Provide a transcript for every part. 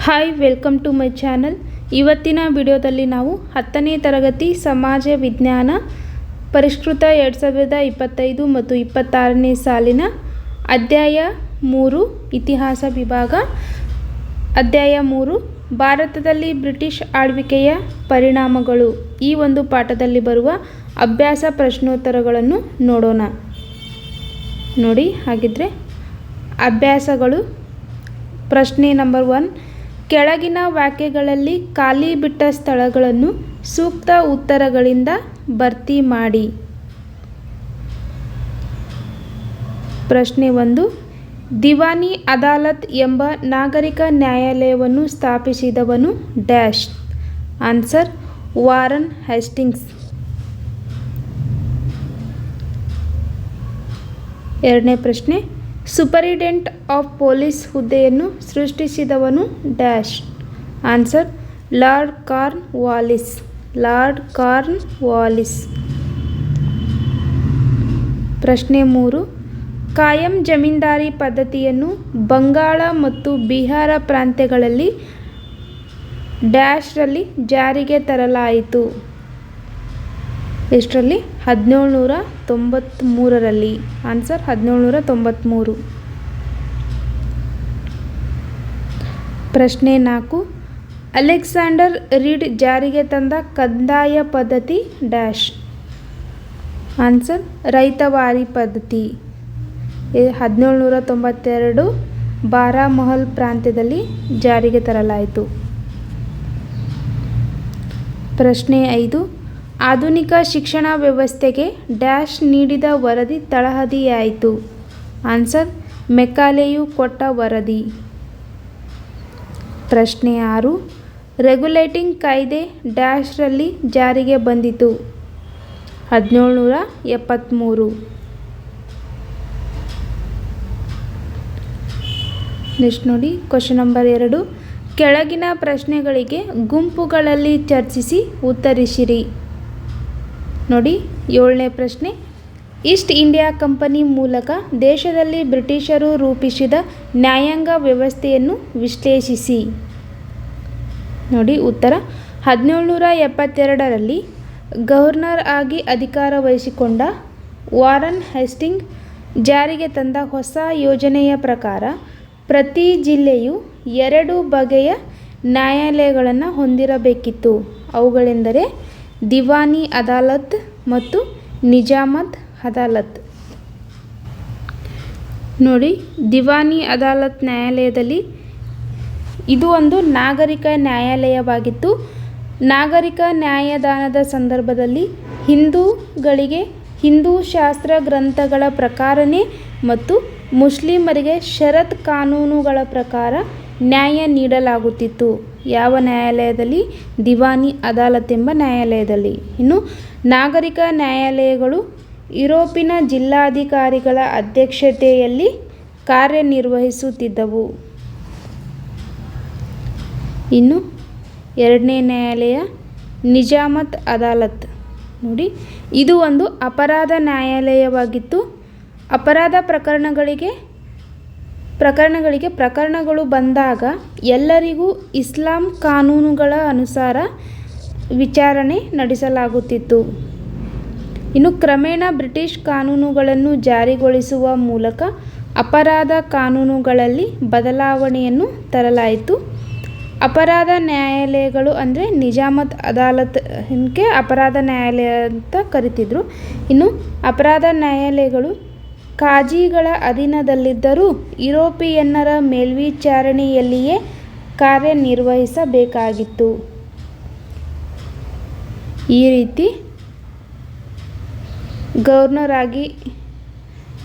Hi welcome to my channel. ಇವತ್ತಿನ ವಿಡಿಯೋದಲ್ಲಿ ನಾವು 10ನೇ ತರಗತಿ ಸಮಾಜ ವಿಜ್ಞಾನ ಪರಿಷ್ಕೃತ 2025 ಮತ್ತು 26ನೇ ಸಾಲಿನ ಅಧ್ಯಾಯ 3 ಇತಿಹಾಸ ವಿಭಾಗ ಅಧ್ಯಾಯ 3 ಭಾರತದಲ್ಲಿ ಬ್ರಿಟಿಷ್ ಆಳ್ವಿಕೆಯ ಪರಿಣಾಮಗಳು ಈ ಒಂದು ಪಾಠದಲ್ಲಿ ಬರುವ ಅಭ್ಯಾಸ ಪ್ರಶ್ನೋತ್ತರಗಳನ್ನು ನೋಡೋಣ. ನೋಡಿ, ಹಾಗಿದ್ರೆ ಅಭ್ಯಾಸಗಳು. ಪ್ರಶ್ನೆ ನಂಬರ್ 1, ಕೆಳಗಿನ ವಾಕ್ಯಗಳಲ್ಲಿ ಖಾಲಿ ಬಿಟ್ಟ ಸ್ಥಳಗಳನ್ನು ಸೂಕ್ತ ಉತ್ತರಗಳಿಂದ ಭರ್ತಿ ಮಾಡಿ. ಪ್ರಶ್ನೆ 1, ದಿವಾನಿ ಅದಾಲತ್ ಎಂಬ ನಾಗರಿಕ ನ್ಯಾಯಾಲಯವನ್ನು ಸ್ಥಾಪಿಸಿದವನು ಡ್ಯಾಶ್. Answer Warren Hastings. ಎರಡನೇ ಪ್ರಶ್ನೆ, ಸೂಪರಿಂಟೆಂಡೆಂಟ್ ಆಫ್ ಪೊಲೀಸ್ ಹುದ್ದೆಯನ್ನು ಸೃಷ್ಟಿಸಿದವನು dash. Answer lord Cornwallis. ಪ್ರಶ್ನೆ 3, ಕಾಯಂ ಜಮೀನ್ದಾರಿ ಪದ್ಧತಿಯನ್ನು ಬಂಗಾಳ ಮತ್ತು ಬಿಹಾರ ಪ್ರಾಂತ್ಯಗಳಲ್ಲಿ ಡ್ಯಾಶ್ರಲ್ಲಿ ಜಾರಿಗೆ ತರಲಾಯಿತು. ಎಷ್ಟರಲ್ಲಿ? 1793ರಲ್ಲಿ. ಆನ್ಸರ್ 1793. ಪ್ರಶ್ನೆ 4, ಅಲೆಕ್ಸಾಂಡರ್ ರೀಡ್ ಜಾರಿಗೆ ತಂದ ಕಂದಾಯ ಪದ್ಧತಿ ಡ್ಯಾಶ್. ಆನ್ಸರ್ ರೈತವಾರಿ ಪದ್ಧತಿ. 1792 ಬಾರಾಮಹಲ್ ಪ್ರಾಂತ್ಯದಲ್ಲಿ ಜಾರಿಗೆ ತರಲಾಯಿತು. ಪ್ರಶ್ನೆ 5, ಆಧುನಿಕ ಶಿಕ್ಷಣ ವ್ಯವಸ್ಥೆಗೆ ಡ್ಯಾಶ್ ನೀಡಿದ ವರದಿ ತಳಹದಿಯಾಯಿತು. ಆನ್ಸರ್ ಮೆಕಾಲೆಯು ಕೊಟ್ಟ ವರದಿ. ಪ್ರಶ್ನೆ 6, ರೆಗ್ಯುಲೇಟಿಂಗ್ ಕಾಯ್ದೆ ಡ್ಯಾಶ್ರಲ್ಲಿ ಜಾರಿಗೆ ಬಂದಿತು. 1773. ನೆಕ್ಸ್ಟ್ ನೋಡಿ, ಕ್ವಶನ್ ನಂಬರ್ 2, ಕೆಳಗಿನ ಪ್ರಶ್ನೆಗಳಿಗೆ ಗುಂಪುಗಳಲ್ಲಿ ಚರ್ಚಿಸಿ ಉತ್ತರಿಸಿರಿ. ನೋಡಿ, 7ನೇ ಪ್ರಶ್ನೆ, ಈಸ್ಟ್ ಇಂಡಿಯಾ ಕಂಪನಿ ಮೂಲಕ ದೇಶದಲ್ಲಿ ಬ್ರಿಟಿಷರು ರೂಪಿಸಿದ ನ್ಯಾಯಾಂಗ ವ್ಯವಸ್ಥೆಯನ್ನು ವಿಶ್ಲೇಷಿಸಿ. ನೋಡಿ ಉತ್ತರ, 1772ರಲ್ಲಿ ಗವರ್ನರ್ ಆಗಿ ಅಧಿಕಾರ ವಹಿಸಿಕೊಂಡ ವಾರನ್ ಹೇಸ್ಟಿಂಗ್ ಜಾರಿಗೆ ತಂದ ಹೊಸ ಯೋಜನೆಯ ಪ್ರಕಾರ ಪ್ರತಿ ಜಿಲ್ಲೆಯು 2 ಬಗೆಯ ನ್ಯಾಯಾಲಯಗಳನ್ನು ಹೊಂದಿರಬೇಕಿತ್ತು. ಅವುಗಳೆಂದರೆ ದಿವಾನಿ ಅದಾಲತ್ ಮತ್ತು ನಿಜಾಮತ್ ಅದಾಲತ್. ನೋಡಿ, ದಿವಾನಿ ಅದಾಲತ್ ನ್ಯಾಯಾಲಯದಲ್ಲಿ ಇದು ಒಂದು ನಾಗರಿಕ ನ್ಯಾಯಾಲಯವಾಗಿತ್ತು. ನಾಗರಿಕ ನ್ಯಾಯದಾನದ ಸಂದರ್ಭದಲ್ಲಿ ಹಿಂದೂಗಳಿಗೆ ಹಿಂದೂ ಶಾಸ್ತ್ರ ಗ್ರಂಥಗಳ ಪ್ರಕಾರನೇ ಮತ್ತು ಮುಸ್ಲಿಮರಿಗೆ ಷರತ್ ಕಾನೂನುಗಳ ಪ್ರಕಾರ ನ್ಯಾಯ ನೀಡಲಾಗುತ್ತಿತ್ತು. ಯಾವ ನ್ಯಾಯಾಲಯದಲ್ಲಿ? ದಿವಾನಿ ಅದಾಲತ್ ಎಂಬ ನ್ಯಾಯಾಲಯದಲ್ಲಿ. ಇನ್ನು ನಾಗರಿಕ ನ್ಯಾಯಾಲಯಗಳು ಯುರೋಪಿನ ಜಿಲ್ಲಾಧಿಕಾರಿಗಳ ಅಧ್ಯಕ್ಷತೆಯಲ್ಲಿ ಕಾರ್ಯನಿರ್ವಹಿಸುತ್ತಿದ್ದವು. ಇನ್ನು ಎರಡನೇ ನ್ಯಾಯಾಲಯ ನಿಜಾಮತ್ ಅದಾಲತ್. ನೋಡಿ, ಇದು ಒಂದು ಅಪರಾಧ ನ್ಯಾಯಾಲಯವಾಗಿತ್ತು. ಅಪರಾಧ ಪ್ರಕರಣಗಳು ಬಂದಾಗ ಎಲ್ಲರಿಗೂ ಇಸ್ಲಾಂ ಕಾನೂನುಗಳ ಅನುಸಾರ ವಿಚಾರಣೆ ನಡೆಸಲಾಗುತ್ತಿತ್ತು. ಇನ್ನು ಕ್ರಮೇಣ ಬ್ರಿಟಿಷ್ ಕಾನೂನುಗಳನ್ನು ಜಾರಿಗೊಳಿಸುವ ಮೂಲಕ ಅಪರಾಧ ಕಾನೂನುಗಳಲ್ಲಿ ಬದಲಾವಣೆಯನ್ನು ತರಲಾಯಿತು. ಅಪರಾಧ ನ್ಯಾಯಾಲಯಗಳು ಅಂದರೆ ನಿಜಾಮತ್ ಅದಾಲತ್ಗೆ ಅಪರಾಧ ನ್ಯಾಯಾಲಯ ಅಂತ ಕರಿತಿದ್ರು. ಇನ್ನು ಅಪರಾಧ ನ್ಯಾಯಾಲಯಗಳು ಕಾಜಿಗಳ ಅಧೀನದಲ್ಲಿದ್ದರೂ ಯುರೋಪಿಯನ್ನರ ಮೇಲ್ವಿಚಾರಣೆಯಲ್ಲಿಯೇ ಕಾರ್ಯನಿರ್ವಹಿಸಬೇಕಾಗಿತ್ತು. ಈ ರೀತಿ ಗವರ್ನರ್ ಆಗಿ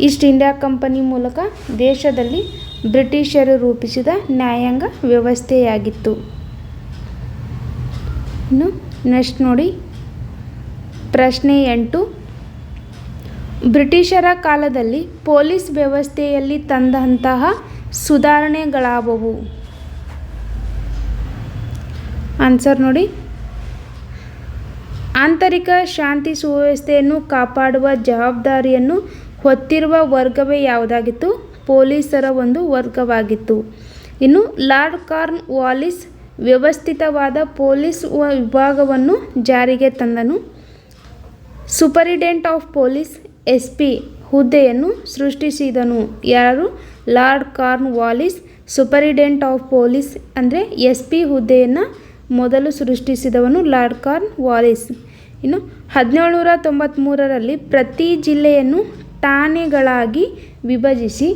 ಈಸ್ಟ್ ಇಂಡಿಯಾ ಕಂಪನಿ ಮೂಲಕ ದೇಶದಲ್ಲಿ ಬ್ರಿಟಿಷರು ರೂಪಿಸಿದ ನ್ಯಾಯಾಂಗ ವ್ಯವಸ್ಥೆಯಾಗಿತ್ತು. ಇನ್ನು ನೆಕ್ಸ್ಟ್ ನೋಡಿ, ಪ್ರಶ್ನೆ 8, ಬ್ರಿಟಿಷರ ಕಾಲದಲ್ಲಿ ಪೊಲೀಸ್ ವ್ಯವಸ್ಥೆಯಲ್ಲಿ ತಂದಂತಹ ಸುಧಾರಣೆಗಳಾವುವು? ಆನ್ಸರ್ ನೋಡಿ, ಆಂತರಿಕ ಶಾಂತಿ ಸುವ್ಯವಸ್ಥೆಯನ್ನು ಕಾಪಾಡುವ ಜವಾಬ್ದಾರಿಯನ್ನು ಹೊತ್ತಿರುವ ವರ್ಗವೇ ಯಾವುದಾಗಿತ್ತು? ಪೊಲೀಸರ ಒಂದು ವರ್ಗವಾಗಿತ್ತು. ಇನ್ನು ಲಾರ್ಡ್ ಕಾರ್ನ್ ವಾಲಿಸ್ ವ್ಯವಸ್ಥಿತವಾದ ಪೊಲೀಸ್ ವಿಭಾಗವನ್ನು ಜಾರಿಗೆ ತಂದನು. ಸೂಪರಿಂಟೆಂಡೆಂಟ್ ಆಫ್ ಪೊಲೀಸ್ SP ಹುದ್ದೆಯನ್ನು ಸೃಷ್ಟಿಸಿದನು. ಯಾರು? Lord corn Wallis superintendent of police ಅಂದರೆ SP ಹುದ್ದೆಯನ್ನು ಮೊದಲು ಸೃಷ್ಟಿಸಿದವನು ಲಾರ್ಡ್ ಕಾರ್ನ್ ವಾಲಿಸ್. ಇನ್ನು 1793ರಲ್ಲಿ ಪ್ರತಿ ಜಿಲ್ಲೆಯನ್ನು ಠಾಣೆಗಳಾಗಿ ವಿಭಜಿಸಿ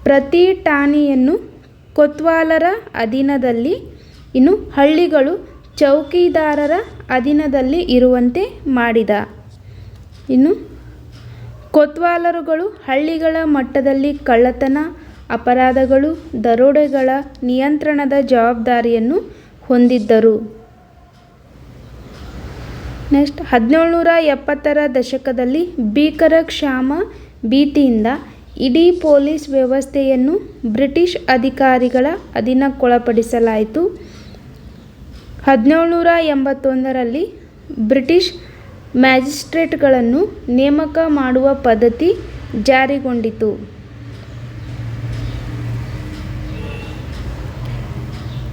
ಪ್ರತಿ ಠಾಣೆಯನ್ನು ಕೊತ್ವಾಲರ ಅಧೀನದಲ್ಲಿ, ಇನ್ನು ಹಳ್ಳಿಗಳು ಚೌಕಿದಾರರ ಅಧೀನದಲ್ಲಿ ಇರುವಂತೆ ಮಾಡಿದ. ಇನ್ನು ಕೊತ್ವಾಲರುಗಳು ಹಳ್ಳಿಗಳ ಮಟ್ಟದಲ್ಲಿ ಕಳ್ಳತನ, ಅಪರಾಧಗಳು, ದರೋಡೆಗಳ ನಿಯಂತ್ರಣದ ಜವಾಬ್ದಾರಿಯನ್ನು ಹೊಂದಿದ್ದರು. ನೆಕ್ಸ್ಟ್ 1770ರ ದಶಕದಲ್ಲಿ ಭೀಕರ ಕ್ಷಾಮ ಭೀತಿಯಿಂದ ಇಡೀ ಪೊಲೀಸ್ ವ್ಯವಸ್ಥೆಯನ್ನು ಬ್ರಿಟಿಷ್ ಅಧಿಕಾರಿಗಳ ಅಧೀನಕ್ಕೊಳಪಡಿಸಲಾಯಿತು. 1781ರಲ್ಲಿ ಬ್ರಿಟಿಷ್ ಮ್ಯಾಜಿಸ್ಟ್ರೇಟ್ಗಳನ್ನು ನೇಮಕ ಮಾಡುವ ಪದ್ಧತಿ ಜಾರಿಗೊಂಡಿತು.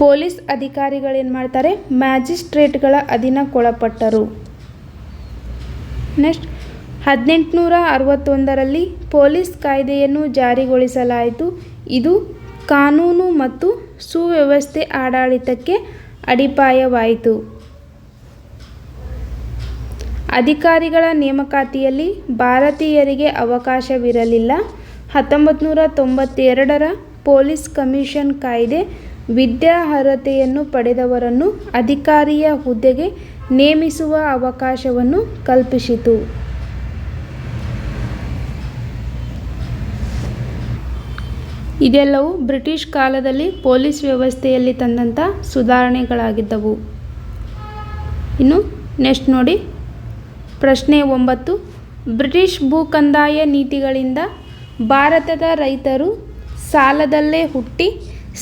ಪೊಲೀಸ್ ಅಧಿಕಾರಿಗಳೇನು ಮಾಡ್ತಾರೆ? ಮ್ಯಾಜಿಸ್ಟ್ರೇಟ್ಗಳ ಅಧೀನಕ್ಕೊಳಪಟ್ಟರು. ನೆಕ್ಸ್ಟ್ 1861ರಲ್ಲಿ ಪೊಲೀಸ್ ಕಾಯ್ದೆಯನ್ನು ಜಾರಿಗೊಳಿಸಲಾಯಿತು. ಇದು ಕಾನೂನು ಮತ್ತು ಸುವ್ಯವಸ್ಥೆ ಆಡಳಿತಕ್ಕೆ ಅಡಿಪಾಯವಾಯಿತು. ಅಧಿಕಾರಿಗಳ ನೇಮಕಾತಿಯಲ್ಲಿ ಭಾರತೀಯರಿಗೆ ಅವಕಾಶವಿರಲಿಲ್ಲ. 1992ರ ಪೊಲೀಸ್ ಕಮಿಷನ್ ಕಾಯ್ದೆ ವಿದ್ಯಾರ್ಹತೆಯನ್ನು ಪಡೆದವರನ್ನು ಅಧಿಕಾರಿಯ ಹುದ್ದೆಗೆ ನೇಮಿಸುವ ಅವಕಾಶವನ್ನು ಕಲ್ಪಿಸಿತು. ಇದೆಲ್ಲವೂ ಬ್ರಿಟಿಷ್ ಕಾಲದಲ್ಲಿ ಪೊಲೀಸ್ ವ್ಯವಸ್ಥೆಯಲ್ಲಿ ತಂದಂಥ ಸುಧಾರಣೆಗಳಾಗಿದ್ದವು. ಇನ್ನು ನೆಕ್ಸ್ಟ್ ನೋಡಿ, ಪ್ರಶ್ನೆ 9. ಬ್ರಿಟಿಷ್ ಭೂ ಕಂದಾಯ ನೀತಿಗಳಿಂದ ಭಾರತದ ರೈತರು ಸಾಲದಲ್ಲೇ ಹುಟ್ಟಿ,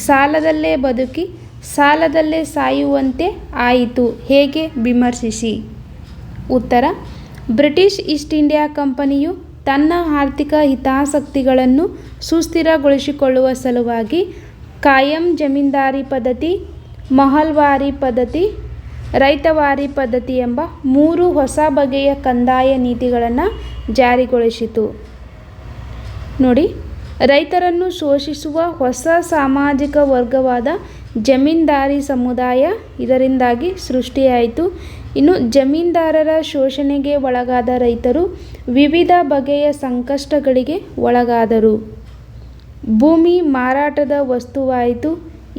ಸಾಲದಲ್ಲೇ ಬದುಕಿ, ಸಾಲದಲ್ಲೇ ಸಾಯುವಂತೆ ಆಯಿತು. ಹೇಗೆ? ವಿಮರ್ಶಿಸಿ. ಉತ್ತರ: ಬ್ರಿಟಿಷ್ ಈಸ್ಟ್ ಇಂಡಿಯಾ ಕಂಪನಿಯು ತನ್ನ ಆರ್ಥಿಕ ಹಿತಾಸಕ್ತಿಗಳನ್ನು ಸುಸ್ಥಿರಗೊಳಿಸಿಕೊಳ್ಳುವ ಸಲುವಾಗಿ ಕಾಯಂ ಜಮೀನ್ದಾರಿ ಪದ್ಧತಿ, ಮಹಲ್ವಾರಿ ಪದ್ಧತಿ, ರೈತವಾರಿ ಪದ್ಧತಿ ಎಂಬ 3 ಹೊಸ ಬಗೆಯ ಕಂದಾಯ ನೀತಿಗಳನ್ನು ಜಾರಿಗೊಳಿಸಿತು. ನೋಡಿ, ರೈತರನ್ನು ಶೋಷಿಸುವ ಹೊಸ ಸಾಮಾಜಿಕ ವರ್ಗವಾದ ಜಮೀನ್ದಾರಿ ಸಮುದಾಯ ಇದರಿಂದಾಗಿ ಸೃಷ್ಟಿಯಾಯಿತು. ಇನ್ನು ಜಮೀನ್ದಾರರ ಶೋಷಣೆಗೆ ಒಳಗಾದ ರೈತರು ವಿವಿಧ ಬಗೆಯ ಸಂಕಷ್ಟಗಳಿಗೆ ಒಳಗಾದರು. ಭೂಮಿ ಮಾರಾಟದ ವಸ್ತುವಾಯಿತು.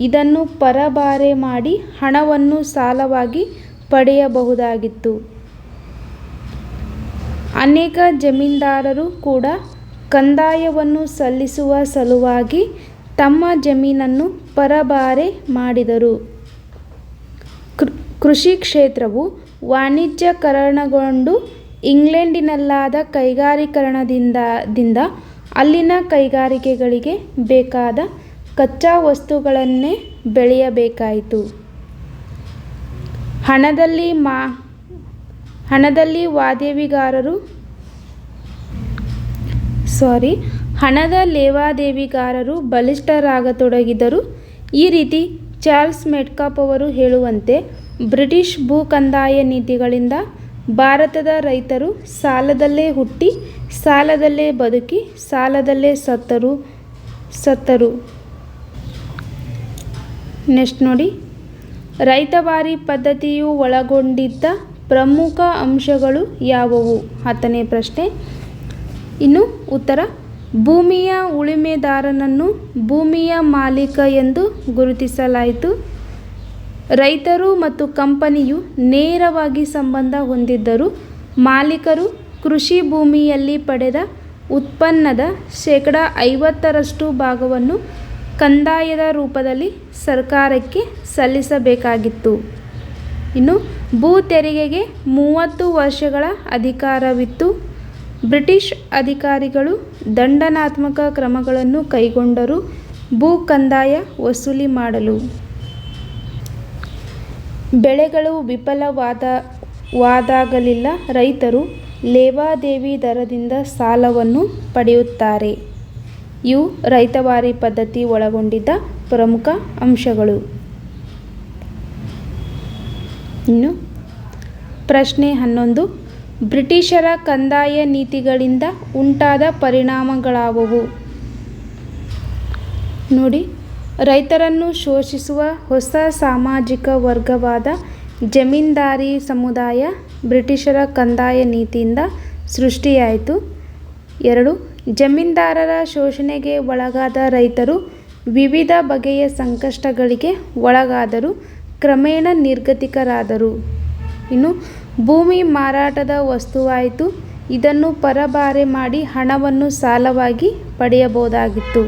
ಇದನ್ನು ಪರಭಾರೆ ಮಾಡಿ ಹಣವನ್ನು ಸಾಲವಾಗಿ ಪಡೆಯಬಹುದಾಗಿತ್ತು. ಅನೇಕ ಜಮೀನ್ದಾರರು ಕೂಡ ಕಂದಾಯವನ್ನು ಸಲ್ಲಿಸುವ ಸಲುವಾಗಿ ತಮ್ಮ ಜಮೀನನ್ನು ಪರಭಾರೆ ಮಾಡಿದರು. ಕೃಷಿ ಕ್ಷೇತ್ರವು ವಾಣಿಜ್ಯೀಕರಣಗೊಂಡು ಇಂಗ್ಲೆಂಡಿನಲ್ಲಾದ ಕೈಗಾರೀಕರಣದಿಂದ ಅಲ್ಲಿನ ಕೈಗಾರಿಕೆಗಳಿಗೆ ಬೇಕಾದ ಕಚ್ಚಾ ವಸ್ತುಗಳನ್ನೇ ಬೆಳೆಯಬೇಕಾಯಿತು. ಹಣದ ಲೇವಾದೇವಿಗಾರರು ಬಲಿಷ್ಠರಾಗತೊಡಗಿದರು. ಈ ರೀತಿ ಚಾರ್ಲ್ಸ್ ಮೆಟ್ಕಾಫ್ ಅವರು ಹೇಳುವಂತೆ ಬ್ರಿಟಿಷ್ ಭೂ ಕಂದಾಯ ನೀತಿಗಳಿಂದ ಭಾರತದ ರೈತರು ಸಾಲದಲ್ಲೇ ಹುಟ್ಟಿ, ಸಾಲದಲ್ಲೇ ಬದುಕಿ, ಸಾಲದಲ್ಲೇ ಸತ್ತರು. ನೆಕ್ಸ್ಟ್ ನೋಡಿ, ರೈತವಾರಿ ಪದ್ಧತಿಯು ಒಳಗೊಂಡಿದ್ದ ಪ್ರಮುಖ ಅಂಶಗಳು ಯಾವುವು? 10ನೇ ಪ್ರಶ್ನೆ. ಇನ್ನು ಉತ್ತರ: ಭೂಮಿಯ ಉಳುಮೆದಾರನನ್ನು ಭೂಮಿಯ ಮಾಲೀಕ ಎಂದು ಗುರುತಿಸಲಾಯಿತು. ರೈತರು ಮತ್ತು ಕಂಪನಿಯು ನೇರವಾಗಿ ಸಂಬಂಧ ಹೊಂದಿದ್ದರು. ಮಾಲೀಕರು ಕೃಷಿ ಭೂಮಿಯಲ್ಲಿ ಪಡೆದ ಉತ್ಪನ್ನದ 50% ಭಾಗವನ್ನು ಕಂದಾಯದ ರೂಪದಲ್ಲಿ ಸರ್ಕಾರಕ್ಕೆ ಸಲ್ಲಿಸಬೇಕಾಗಿತ್ತು. ಇನ್ನು ಭೂ ತೆರಿಗೆಗೆ 30 ವರ್ಷಗಳ ಅಧಿಕಾರವಿತ್ತು. ಬ್ರಿಟಿಷ್ ಅಧಿಕಾರಿಗಳು ದಂಡನಾತ್ಮಕ ಕ್ರಮಗಳನ್ನು ಕೈಗೊಂಡರು ಭೂ ಕಂದಾಯ ವಸೂಲಿ ಮಾಡಲು. ಬೆಳೆಗಳು ವಿಫಲವಾದಾಗಲೆಲ್ಲ ರೈತರು ಲೇವಾದೇವಿ ದರದಿಂದ ಸಾಲವನ್ನು ಪಡೆಯುತ್ತಾರೆ. ಇವು ರೈತವಾರಿ ಪದ್ಧತಿ ಒಳಗೊಂಡಿದ್ದ ಪ್ರಮುಖ ಅಂಶಗಳು. ಇನ್ನು ಪ್ರಶ್ನೆ 11. ಬ್ರಿಟಿಷರ ಕಂದಾಯ ನೀತಿಗಳಿಂದ ಉಂಟಾದ ಪರಿಣಾಮಗಳಾವುವು? ನೋಡಿ, ರೈತರನ್ನು ಶೋಷಿಸುವ ಹೊಸ ಸಾಮಾಜಿಕ ವರ್ಗವಾದ ಜಮೀನ್ದಾರಿ ಸಮುದಾಯ ಬ್ರಿಟಿಷರ ಕಂದಾಯ ನೀತಿಯಿಂದ ಸೃಷ್ಟಿಯಾಯಿತು. 2. ಜಮೀನ್ದಾರರ ಶೋಷಣೆಗೆ ಒಳಗಾದ ರೈತರು ವಿವಿಧ ಬಗೆಯ ಸಂಕಷ್ಟಗಳಿಗೆ ಒಳಗಾದರು, ಕ್ರಮೇಣ ನಿರ್ಗತಿಕರಾದರು. ಇನ್ನು ಭೂಮಿ ಮಾರಾಟದ ವಸ್ತುವಾಯಿತು. ಇದನ್ನು ಪರಭಾರೆ ಮಾಡಿ ಹಣವನ್ನು ಸಾಲವಾಗಿ ಪಡೆಯಬಹುದಾಗಿತ್ತು.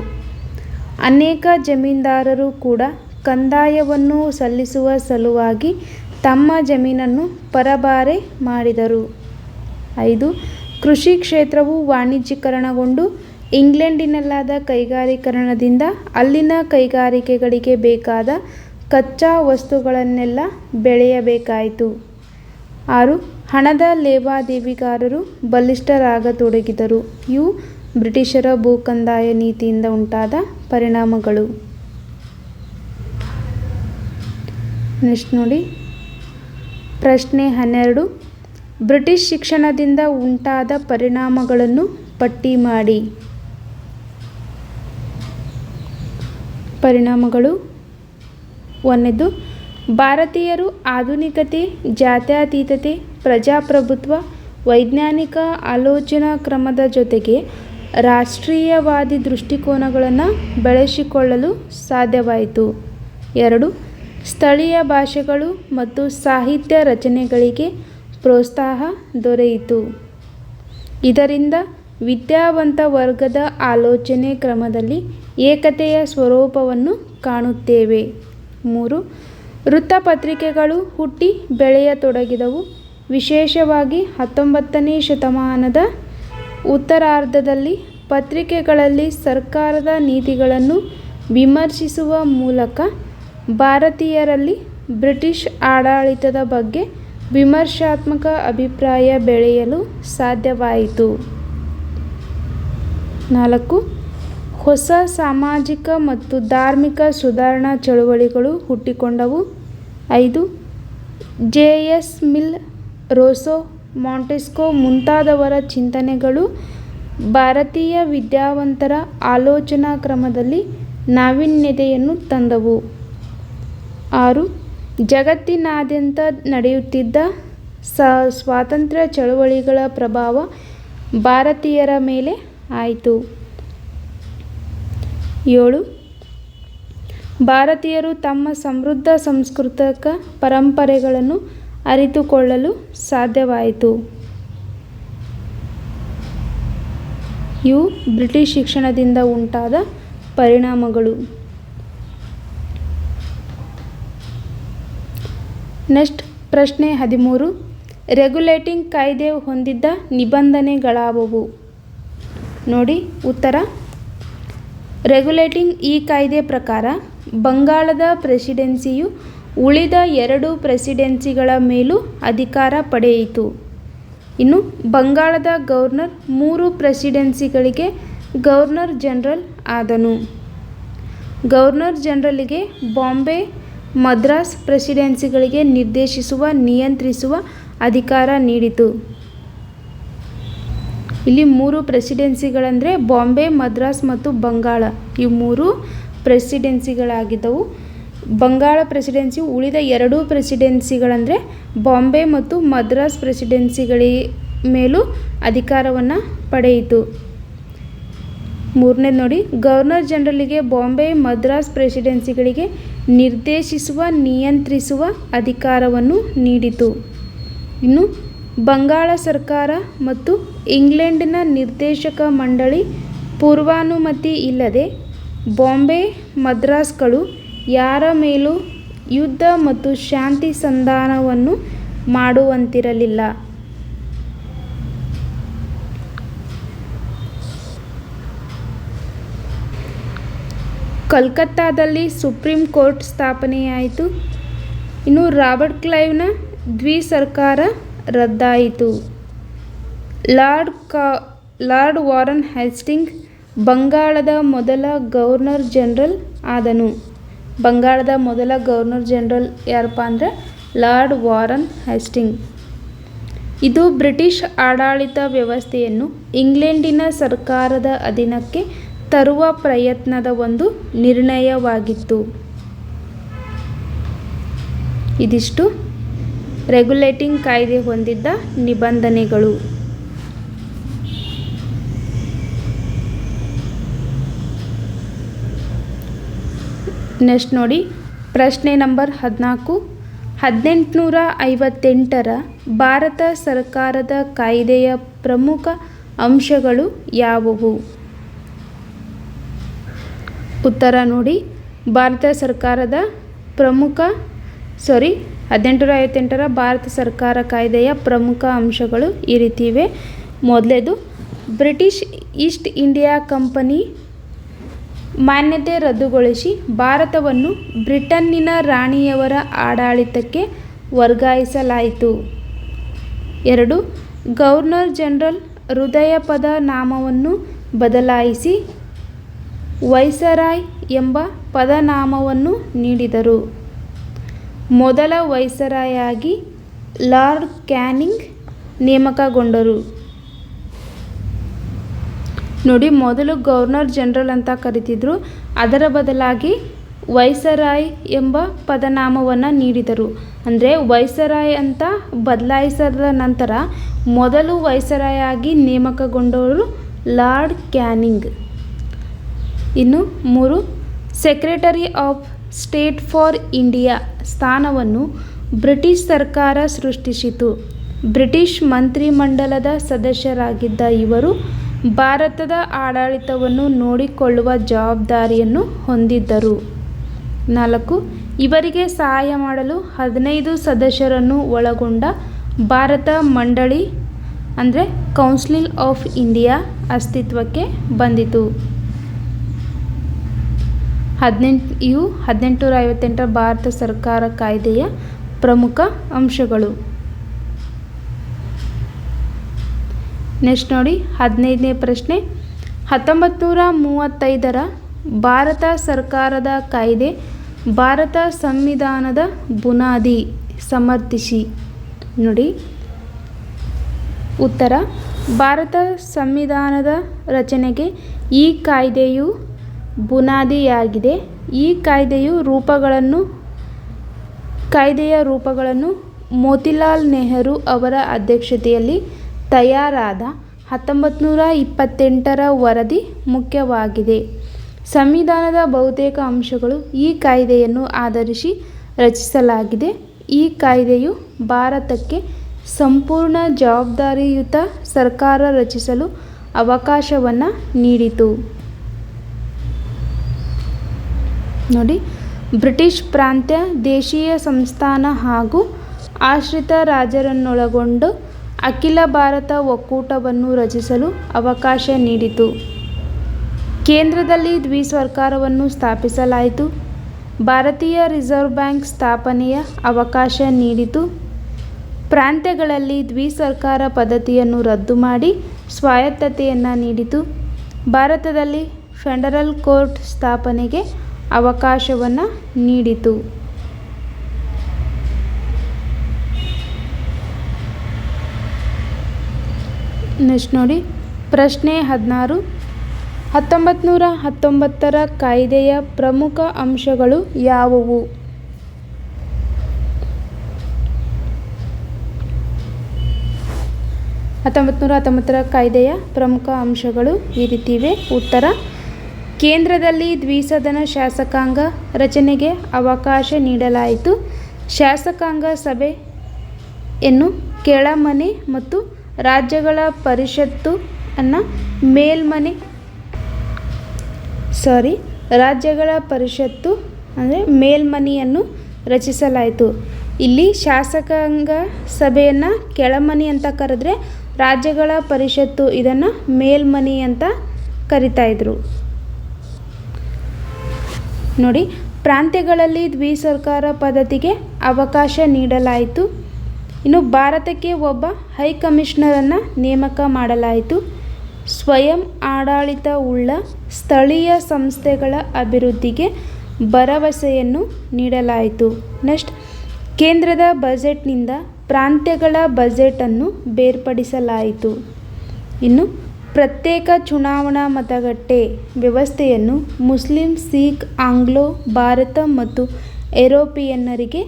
ಅನೇಕ ಜಮೀನ್ದಾರರು ಕೂಡ ಕಂದಾಯವನ್ನು ಸಲ್ಲಿಸುವ ಸಲುವಾಗಿ ತಮ್ಮ ಜಮೀನನ್ನು ಪರಭಾರೆ ಮಾಡಿದರು. 5. ಕೃಷಿ ಕ್ಷೇತ್ರವು ವಾಣಿಜ್ಯೀಕರಣಗೊಂಡು ಇಂಗ್ಲೆಂಡಿನಲ್ಲಾದ ಕೈಗಾರೀಕರಣದಿಂದ ಅಲ್ಲಿನ ಕೈಗಾರಿಕೆಗಳಿಗೆ ಬೇಕಾದ ಕಚ್ಚಾ ವಸ್ತುಗಳನ್ನೆಲ್ಲ ಬೆಳೆಯಬೇಕಾಯಿತು. 6. ಹಣದ ಲೇವಾದೇವಿಗಾರರು ಬಲಿಷ್ಠರಾಗತೊಡಗಿದರು. ಇವು ಬ್ರಿಟಿಷರ ಭೂಕಂದಾಯ ನೀತಿಯಿಂದ ಉಂಟಾದ ಪರಿಣಾಮಗಳು. ನೆಕ್ಸ್ಟ್ ನೋಡಿ, ಪ್ರಶ್ನೆ 12. ಬ್ರಿಟಿಷ್ ಶಿಕ್ಷಣದಿಂದ ಉಂಟಾದ ಪರಿಣಾಮಗಳನ್ನು ಪಟ್ಟಿ ಮಾಡಿ. ಪರಿಣಾಮಗಳು: 1. ಭಾರತೀಯರು ಆಧುನಿಕತೆ, ಜಾತ್ಯತೀತತೆ, ಪ್ರಜಾಪ್ರಭುತ್ವ, ವೈಜ್ಞಾನಿಕ ಆಲೋಚನಾ ಕ್ರಮದ ಜೊತೆಗೆ ರಾಷ್ಟ್ರೀಯವಾದಿ ದೃಷ್ಟಿಕೋನಗಳನ್ನು ಬೆಳೆಸಿಕೊಳ್ಳಲು ಸಾಧ್ಯವಾಯಿತು. 2. ಸ್ಥಳೀಯ ಭಾಷೆಗಳು ಮತ್ತು ಸಾಹಿತ್ಯ ರಚನೆಗಳಿಗೆ ಪ್ರೋತ್ಸಾಹ ದೊರೆಯಿತು. ಇದರಿಂದ ವಿದ್ಯಾವಂತ ವರ್ಗದ ಆಲೋಚನೆ ಕ್ರಮದಲ್ಲಿ ಏಕತೆಯ ಸ್ವರೂಪವನ್ನು ಕಾಣುತ್ತೇವೆ. 3. ವೃತ್ತಪತ್ರಿಕೆಗಳು ಹುಟ್ಟಿ ಬೆಳೆಯತೊಡಗಿದವು. ವಿಶೇಷವಾಗಿ 19ನೇ ಶತಮಾನದ ಉತ್ತರಾರ್ಧದಲ್ಲಿ ಪತ್ರಿಕೆಗಳಲ್ಲಿ ಸರ್ಕಾರದ ನೀತಿಗಳನ್ನು ವಿಮರ್ಶಿಸುವ ಮೂಲಕ ಭಾರತೀಯರಲ್ಲಿ ಬ್ರಿಟಿಷ್ ಆಡಳಿತದ ಬಗ್ಗೆ ವಿಮರ್ಶಾತ್ಮಕ ಅಭಿಪ್ರಾಯ ಬೆಳೆಯಲು ಸಾಧ್ಯವಾಯಿತು. 4. ಹೊಸ ಸಾಮಾಜಿಕ ಮತ್ತು ಧಾರ್ಮಿಕ ಸುಧಾರಣಾ ಚಳುವಳಿಗಳು ಹುಟ್ಟಿಕೊಂಡವು. 5. ಜೆ.ಎಸ್. ಮಿಲ್, ರೋಸೋ, ಮಾಂಟೆಸ್ಕ್ಯೂ ಮುಂತಾದವರ ಚಿಂತನೆಗಳು ಭಾರತೀಯ ವಿದ್ಯಾವಂತರ ಆಲೋಚನಾ ಕ್ರಮದಲ್ಲಿ ನಾವೀನ್ಯತೆಯನ್ನು ತಂದವು. 6. ಜಗತ್ತಿನಾದ್ಯಂತ ನಡೆಯುತ್ತಿದ್ದ ಸ್ವಾತಂತ್ರ್ಯ ಚಳವಳಿಗಳ ಪ್ರಭಾವ ಭಾರತೀಯರ ಮೇಲೆ ಆಯಿತು. 7. ಭಾರತೀಯರು ತಮ್ಮ ಸಮೃದ್ಧ ಸಾಂಸ್ಕೃತಿಕ ಪರಂಪರೆಗಳನ್ನು ಅರಿತುಕೊಳ್ಳಲು ಸಾಧ್ಯವಾಯಿತು. ಇವು ಬ್ರಿಟಿಷ್ ಶಿಕ್ಷಣದಿಂದ ಉಂಟಾದ ಪರಿಣಾಮಗಳು. ನೆಕ್ಸ್ಟ್ ಪ್ರಶ್ನೆ 13. ರೆಗ್ಯುಲೇಟಿಂಗ್ ಕಾಯ್ದೆ ಹೊಂದಿದ್ದ ನಿಬಂಧನೆಗಳಾವುವು? ನೋಡಿ, ಉತ್ತರ: ರೆಗ್ಯುಲೇಟಿಂಗ್ ಈ ಕಾಯ್ದೆ ಪ್ರಕಾರ ಬಂಗಾಳದ ಪ್ರೆಸಿಡೆನ್ಸಿಯು ಉಳಿದ 2 ಪ್ರೆಸಿಡೆನ್ಸಿಗಳ ಮೇಲೂ ಅಧಿಕಾರ ಪಡೆಯಿತು. ಇನ್ನು ಬಂಗಾಳದ ಗವರ್ನರ್ 3 ಪ್ರೆಸಿಡೆನ್ಸಿಗಳಿಗೆ ಗವರ್ನರ್ ಜನರಲ್ ಆದನು. ಗವರ್ನರ್ ಜನರಲ್ಗೆ ಬಾಂಬೆ, ಮದ್ರಾಸ್ ಪ್ರೆಸಿಡೆನ್ಸಿಗಳಿಗೆ ನಿರ್ದೇಶಿಸುವ, ನಿಯಂತ್ರಿಸುವ ಅಧಿಕಾರ ನೀಡಿತು. ಇಲ್ಲಿ 3 ಪ್ರೆಸಿಡೆನ್ಸಿಗಳಂದರೆ ಬಾಂಬೆ, ಮದ್ರಾಸ್ ಮತ್ತು ಬಂಗಾಳ, ಇವು 3 ಪ್ರೆಸಿಡೆನ್ಸಿಗಳಾಗಿದ್ದವು. ಬಂಗಾಳ ಪ್ರೆಸಿಡೆನ್ಸಿ ಉಳಿದ 2 ಪ್ರೆಸಿಡೆನ್ಸಿಗಳಂದರೆ ಬಾಂಬೆ ಮತ್ತು ಮದ್ರಾಸ್ ಪ್ರೆಸಿಡೆನ್ಸಿಗಳ ಮೇಲೂ ಅಧಿಕಾರವನ್ನು ಪಡೆಯಿತು. 3ನೇದು ನೋಡಿ, ಗವರ್ನರ್ ಜನರಲ್ಗೆ ಬಾಂಬೆ, ಮದ್ರಾಸ್ ಪ್ರೆಸಿಡೆನ್ಸಿಗಳಿಗೆ ನಿರ್ದೇಶಿಸುವ, ನಿಯಂತ್ರಿಸುವ ಅಧಿಕಾರವನ್ನು ನೀಡಿತು. ಇನ್ನು ಬಂಗಾಳ ಸರ್ಕಾರ ಮತ್ತು ಇಂಗ್ಲೆಂಡಿನ ನಿರ್ದೇಶಕ ಮಂಡಳಿ ಪೂರ್ವಾನುಮತಿ ಇಲ್ಲದೆ ಬಾಂಬೆ, ಮದ್ರಾಸ್ಗಳು ಯಾರ ಮೇಲೂ ಯುದ್ಧ ಮತ್ತು ಶಾಂತಿ ಸಂಧಾನವನ್ನು ಮಾಡುವಂತಿರಲಿಲ್ಲ. ಕಲ್ಕತ್ತಾದಲ್ಲಿ ಸುಪ್ರೀಂ ಕೋರ್ಟ್ ಸ್ಥಾಪನೆಯಾಯಿತು. ಇನ್ನು ರಾಬರ್ಟ್ ಕ್ಲೈವ್ನ ದ್ವಿಸರ್ಕಾರ ರದ್ದಾಯಿತು. ಲಾರ್ಡ್ ವಾರನ್ ಹೇಸ್ಟಿಂಗ್ಸ್ ಬಂಗಾಳದ ಮೊದಲ ಗವರ್ನರ್ ಜನರಲ್ ಆದನು. ಬಂಗಾಳದ ಮೊದಲ ಗವರ್ನರ್ ಜನರಲ್ ಯಾರಪ್ಪ ಅಂದರೆ ಲಾರ್ಡ್ ವಾರನ್ ಹೇಸ್ಟಿಂಗ್. ಇದು ಬ್ರಿಟಿಷ್ ಆಡಳಿತ ವ್ಯವಸ್ಥೆಯನ್ನು ಇಂಗ್ಲೆಂಡಿನ ಸರ್ಕಾರದ ಅಧೀನಕ್ಕೆ ತರುವ ಪ್ರಯತ್ನದ ಒಂದು ನಿರ್ಣಯವಾಗಿತ್ತು. ಇದಿಷ್ಟು ರೆಗ್ಯುಲೇಟಿಂಗ್ ಕಾಯ್ದೆ ಹೊಂದಿದ್ದ ನಿಬಂಧನೆಗಳು. ನೆಕ್ಸ್ಟ್ ನೋಡಿ, ಪ್ರಶ್ನೆ ನಂಬರ್ 14. 1858ರ ಭಾರತ ಸರ್ಕಾರದ ಕಾಯ್ದೆಯ ಪ್ರಮುಖ ಅಂಶಗಳು ಯಾವುವು? ಉತ್ತರ ನೋಡಿ, ಭಾರತ ಸರ್ಕಾರದ 1858ರ ಭಾರತ ಸರ್ಕಾರ ಕಾಯ್ದೆಯ ಪ್ರಮುಖ ಅಂಶಗಳು ಈ ರೀತಿ ಇವೆ. ಮೊದಲೇದು, ಬ್ರಿಟಿಷ್ ಈಸ್ಟ್ ಇಂಡಿಯಾ ಕಂಪನಿ ಮಾನ್ಯತೆ ರದ್ದುಗೊಳಿಸಿ ಭಾರತವನ್ನು ಬ್ರಿಟನ್ನಿನ ರಾಣಿಯವರ ಆಡಳಿತಕ್ಕೆ ವರ್ಗಾಯಿಸಲಾಯಿತು. 2, ಗವರ್ನರ್ ಜನರಲ್ ಹೃದಯಪದ ನಾಮವನ್ನು ಬದಲಾಯಿಸಿ ವೈಸರಾಯ್ ಎಂಬ ಪದನಾಮವನ್ನು ನೀಡಿದರು. ಮೊದಲ ವೈಸರಾಯಾಗಿ ಲಾರ್ಡ್ ಕ್ಯಾನಿಂಗ್ ನೇಮಕಗೊಂಡರು. ನೋಡಿ, ಮೊದಲು ಗವರ್ನರ್ ಜನರಲ್ ಅಂತ ಕರಿತಿದ್ರು, ಅದರ ಬದಲಾಗಿ ವೈಸರಾಯ್ ಎಂಬ ಪದನಾಮವನ್ನು ನೀಡಿದರು. ಅಂದರೆ ವೈಸರಾಯ್ ಅಂತ ಬದಲಾಯಿಸಿದ ನಂತರ ಮೊದಲು ವೈಸರಾಯ್ ಆಗಿ ನೇಮಕಗೊಂಡವರು ಲಾರ್ಡ್ ಕ್ಯಾನಿಂಗ್. ಇನ್ನು 3, secretary of state for India ಸ್ಥಾನವನ್ನು ಬ್ರಿಟಿಷ್ ಸರ್ಕಾರ ಸೃಷ್ಟಿಸಿತು. ಬ್ರಿಟಿಷ್ ಮಂತ್ರಿಮಂಡಲದ ಸದಸ್ಯರಾಗಿದ್ದ ಇವರು ಭಾರತದ ಆಡಳಿತವನ್ನು ನೋಡಿಕೊಳ್ಳುವ ಜವಾಬ್ದಾರಿಯನ್ನು ಹೊಂದಿದ್ದರು. 4, ಇವರಿಗೆ ಸಹಾಯ ಮಾಡಲು 15 ಸದಸ್ಯರನ್ನು ಒಳಗೊಂಡ ಭಾರತ ಮಂಡಳಿ ಅಂದರೆ ಕೌನ್ಸಿಲ್ ಆಫ್ ಇಂಡಿಯಾ ಅಸ್ತಿತ್ವಕ್ಕೆ ಬಂದಿತು. 1858ರ ಭಾರತ ಸರ್ಕಾರ ಕಾಯ್ದೆಯ ಪ್ರಮುಖ ಅಂಶಗಳು. ನೆಕ್ಸ್ಟ್ ನೋಡಿ, 15ನೇ ಪ್ರಶ್ನೆ. 1935ರ ಭಾರತ ಸರ್ಕಾರದ ಕಾಯ್ದೆ ಭಾರತ ಸಂವಿಧಾನದ ಬುನಾದಿ ಸಮರ್ಥಿಸಿ. ನೋಡಿ, ಉತ್ತರ, ಭಾರತ ಸಂವಿಧಾನದ ರಚನೆಗೆ ಈ ಕಾಯ್ದೆಯು ಬುನಾದಿಯಾಗಿದೆ. ಈ ಕಾಯ್ದೆಯ ರೂಪಗಳನ್ನು ಮೋತಿಲಾಲ್ ನೆಹರು ಅವರ ಅಧ್ಯಕ್ಷತೆಯಲ್ಲಿ ತಯಾರಾದ 1928ರ ವರದಿ ಮುಖ್ಯವಾಗಿದೆ. ಸಂವಿಧಾನದ ಬಹುತೇಕ ಅಂಶಗಳು ಈ ಕಾಯ್ದೆಯನ್ನು ಆಧರಿಸಿ ರಚಿಸಲಾಗಿದೆ. ಈ ಕಾಯ್ದೆಯು ಭಾರತಕ್ಕೆ ಸಂಪೂರ್ಣ ಜವಾಬ್ದಾರಿಯುತ ಸರ್ಕಾರ ರಚಿಸಲು ಅವಕಾಶವನ್ನು ನೀಡಿತು. ನೋಡಿ, ಬ್ರಿಟಿಷ್ ಪ್ರಾಂತ್ಯ, ದೇಶೀಯ ಸಂಸ್ಥಾನ ಹಾಗೂ ಆಶ್ರಿತ ರಾಜ್ಯರನ್ನೊಳಗೊಂಡು ಅಖಿಲ ಭಾರತ ಒಕ್ಕೂಟವನ್ನು ರಚಿಸಲು ಅವಕಾಶ ನೀಡಿತು. ಕೇಂದ್ರದಲ್ಲಿ ದ್ವಿಸರ್ಕಾರವನ್ನು ಸ್ಥಾಪಿಸಲಾಯಿತು. ಭಾರತೀಯ ರಿಸರ್ವ್ ಬ್ಯಾಂಕ್ ಸ್ಥಾಪನೆಯ ಅವಕಾಶ ನೀಡಿತು. ಪ್ರಾಂತ್ಯಗಳಲ್ಲಿ ದ್ವಿಸರ್ಕಾರ ಪದ್ಧತಿಯನ್ನು ರದ್ದು ಮಾಡಿ ಸ್ವಾಯತ್ತತೆಯನ್ನು ನೀಡಿತು. ಭಾರತದಲ್ಲಿ ಫೆಡರಲ್ ಕೋರ್ಟ್ ಸ್ಥಾಪನೆಗೆ ಅವಕಾಶವನ್ನು ನೀಡಿತು. ನೆಕ್ಸ್ಟ್ ನೋಡಿ, ಪ್ರಶ್ನೆ 16. 1919ರ ಕಾಯ್ದೆಯ ಪ್ರಮುಖ ಅಂಶಗಳು ಯಾವುವು? ಕಾಯ್ದೆಯ ಪ್ರಮುಖ ಅಂಶಗಳು ಈ ರೀತಿ ಇವೆ. ಉತ್ತರ, ಕೇಂದ್ರದಲ್ಲಿ ದ್ವಿಸದನ ಶಾಸಕಾಂಗ ರಚನೆಗೆ ಅವಕಾಶ ನೀಡಲಾಯಿತು. ಶಾಸಕಾಂಗ ಸಭೆಯನ್ನು ಕೆಳಮನೆ ಮತ್ತು ರಾಜ್ಯಗಳ ಪರಿಷತ್ತು ಮೇಲ್ಮನೆಯನ್ನು ರಚಿಸಲಾಯಿತು. ಇಲ್ಲಿ ಶಾಸಕಾಂಗ ಸಭೆಯನ್ನು ಕೆಳಮನೆ ಅಂತ ಕರೆದ್ರೆ ರಾಜ್ಯಗಳ ಪರಿಷತ್ತು ಇದನ್ನು ಮೇಲ್ಮನೆ ಅಂತ ಕರಿತಾ ಇದ್ರು. ನೋಡಿ, ಪ್ರಾಂತ್ಯಗಳಲ್ಲಿ ದ್ವಿಸರ್ಕಾರ ಪದ್ಧತಿಗೆ ಅವಕಾಶ ನೀಡಲಾಯಿತು. ಇನ್ನು ಭಾರತಕ್ಕೆ ಒಬ್ಬ ಹೈಕಮಿಷನರನ್ನು ನೇಮಕ ಮಾಡಲಾಯಿತು. ಸ್ವಯಂ ಆಡಳಿತವುಳ್ಳ ಸ್ಥಳೀಯ ಸಂಸ್ಥೆಗಳ ಅಭಿವೃದ್ಧಿಗೆ ಭರವಸೆಯನ್ನು ನೀಡಲಾಯಿತು. ನೆಕ್ಸ್ಟ್, ಕೇಂದ್ರದ ಬಜೆಟ್ನಿಂದ ಪ್ರಾಂತ್ಯಗಳ ಬಜೆಟನ್ನು ಬೇರ್ಪಡಿಸಲಾಯಿತು. ಇನ್ನು ಪ್ರತ್ಯೇಕ ಚುನಾವಣಾ ಮತಗಟ್ಟೆ ವ್ಯವಸ್ಥೆಯನ್ನು ಮುಸ್ಲಿಂ, ಸಿಖ್, ಆಂಗ್ಲೋ ಭಾರತ ಮತ್ತು ಯುರೋಪಿಯನ್ನರಿಗೆ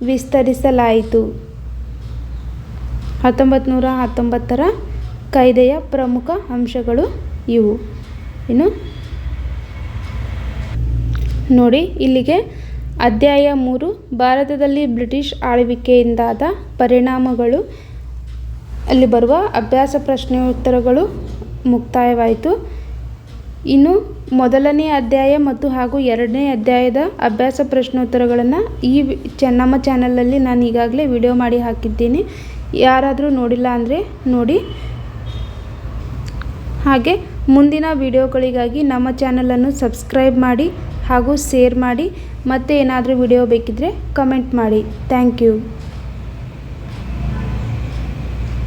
ವಿಸ್ತರಿಸಲಾಯಿತು. 1919ರ ಕಾಯ್ದೆಯ ಪ್ರಮುಖ ಅಂಶಗಳು ಇವು. ಇನ್ನು ನೋಡಿ, ಇಲ್ಲಿಗೆ ಅಧ್ಯಾಯ 3 ಭಾರತದಲ್ಲಿ ಬ್ರಿಟಿಷ್ ಆಳ್ವಿಕೆಯಿಂದಾದ ಪರಿಣಾಮಗಳು ಅಲ್ಲಿ ಬರುವ ಅಭ್ಯಾಸ ಪ್ರಶ್ನೋತ್ತರಗಳು ಮುಕ್ತಾಯವಾಯಿತು. ಇನ್ನು ಮೊದಲನೇ ಅಧ್ಯಾಯ ಮತ್ತು ಹಾಗೂ 2ನೇ ಅಧ್ಯಾಯದ ಅಭ್ಯಾಸ ಪ್ರಶ್ನೋತ್ತರಗಳನ್ನು ನಮ್ಮ ಚಾನಲಲ್ಲಿ ನಾನು ಈಗಾಗಲೇ ವಿಡಿಯೋ ಮಾಡಿ ಹಾಕಿದ್ದೀನಿ. ಯಾರಾದರೂ ನೋಡಿಲ್ಲ ಅಂದರೆ ನೋಡಿ. ಹಾಗೆ ಮುಂದಿನ ವಿಡಿಯೋಗಳಿಗಾಗಿ ನಮ್ಮ ಚಾನಲನ್ನು ಸಬ್ಸ್ಕ್ರೈಬ್ ಮಾಡಿ ಹಾಗೂ ಶೇರ್ ಮಾಡಿ. ಮತ್ತೆ ಏನಾದರೂ ವಿಡಿಯೋ ಬೇಕಿದ್ದರೆ ಕಮೆಂಟ್ ಮಾಡಿ. Thank you.